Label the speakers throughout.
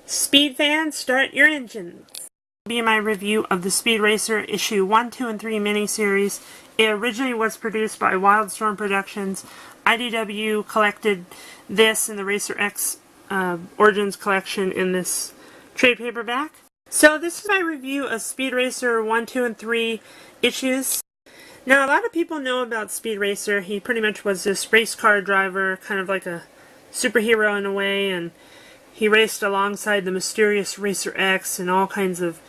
Speaker 1: Speed fans, start your engines. This will be my review of the Speed Racer issue 1, 2, and 3 miniseries. It originally was produced by Wildstorm Productions. IDW collected this in the Racer X Origins collection in this trade paperback. So this is my review of Speed Racer 1, 2, and 3 issues. Now, a lot of people know about Speed Racer. He pretty much was this race car driver, kind of like a superhero in a way, and he raced alongside the mysterious Racer X and all kinds of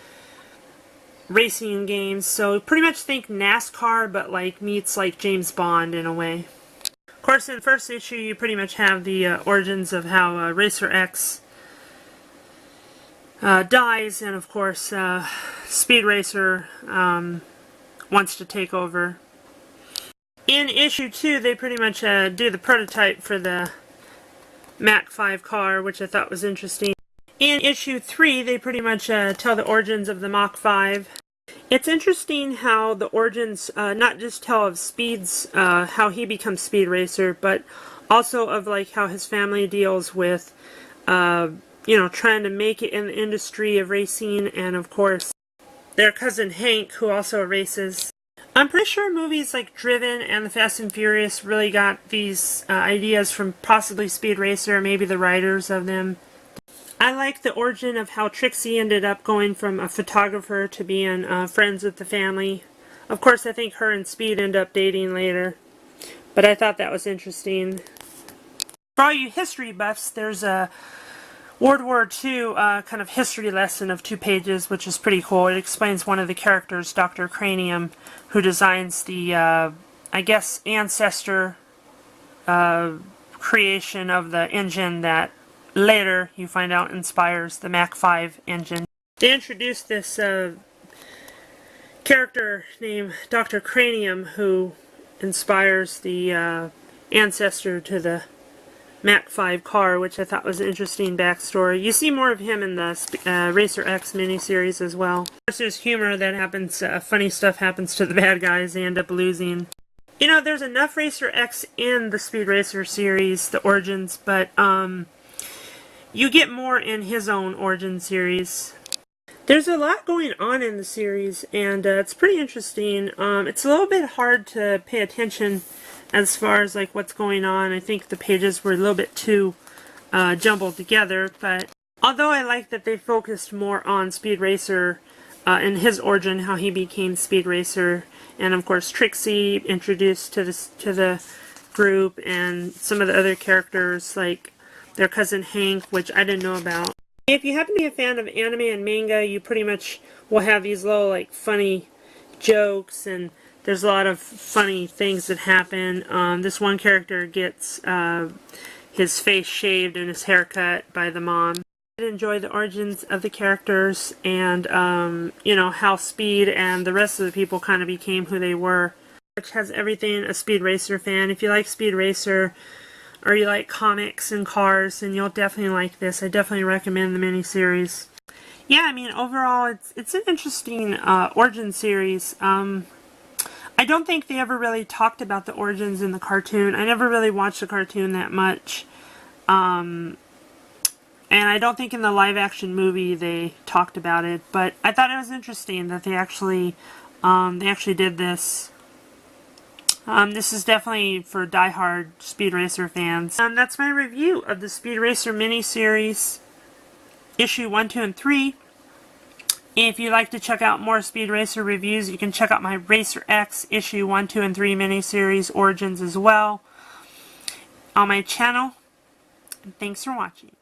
Speaker 1: racing games. So pretty much think NASCAR, but like meets like James Bond in a way. Of course, in the first issue, you pretty much have the origins of how Racer X dies, and of course, Speed Racer wants to take over. In issue 2, they pretty much do the prototype for the Mach 5 car, which I thought was interesting. In issue 3, they pretty much tell the origins of the Mach 5. It's interesting how the origins not just tell of Speed's, how he becomes Speed Racer, but also of like how his family deals with, you know, trying to make it in the industry of racing, and of course their cousin Hank, who also races. I'm pretty sure movies like Driven and The Fast and Furious really got these ideas from possibly Speed Racer, maybe the writers of them. I like the origin of how Trixie ended up going from a photographer to being friends with the family. Of course, I think her and Speed end up dating later, but I thought that was interesting. For all you history buffs, there's a World War II kind of history lesson of 2 pages, which is pretty cool. It explains one of the characters, Dr. Cranium, who designs the, I guess, ancestor creation of the engine that later you find out inspires the Mach 5 engine. They introduced this character named Dr. Cranium, who inspires the ancestor to the Mach 5 car, which I thought was an interesting backstory. You see more of him in the Racer X miniseries as well. Of course, there's humor that happens, funny stuff happens to the bad guys, they end up losing. You know, there's enough Racer X in the Speed Racer series, the Origins, but you get more in his own Origin series. There's a lot going on in the series, and it's pretty interesting. It's a little bit hard to pay attention as far as like what's going on. I think the pages were a little bit too jumbled together, but although I like that they focused more on Speed Racer and his origin, how he became Speed Racer, and of course Trixie introduced to the group, and some of the other characters like their cousin Hank, which I didn't know about. If you happen to be a fan of anime and manga, you pretty much will have these little like funny jokes, and there's a lot of funny things that happen. This one character gets his face shaved and his hair cut by the mom. I enjoy the origins of the characters, and you know, how Speed and the rest of the people kind of became who they were. Which has everything a Speed Racer fan. If you like Speed Racer, or you like comics and cars, then you'll definitely like this. I definitely recommend the miniseries. Yeah, I mean, overall, it's an interesting origin series. I don't think they ever really talked about the origins in the cartoon. I never really watched the cartoon that much. And I don't think in the live-action movie they talked about it. But I thought it was interesting that they actually did this. This is definitely for die-hard Speed Racer fans. That's my review of the Speed Racer miniseries, issue 1, 2, and 3. If you'd like to check out more Speed Racer reviews, you can check out my Racer X issue 1, 2, and 3 miniseries Origins as well on my channel. And thanks for watching.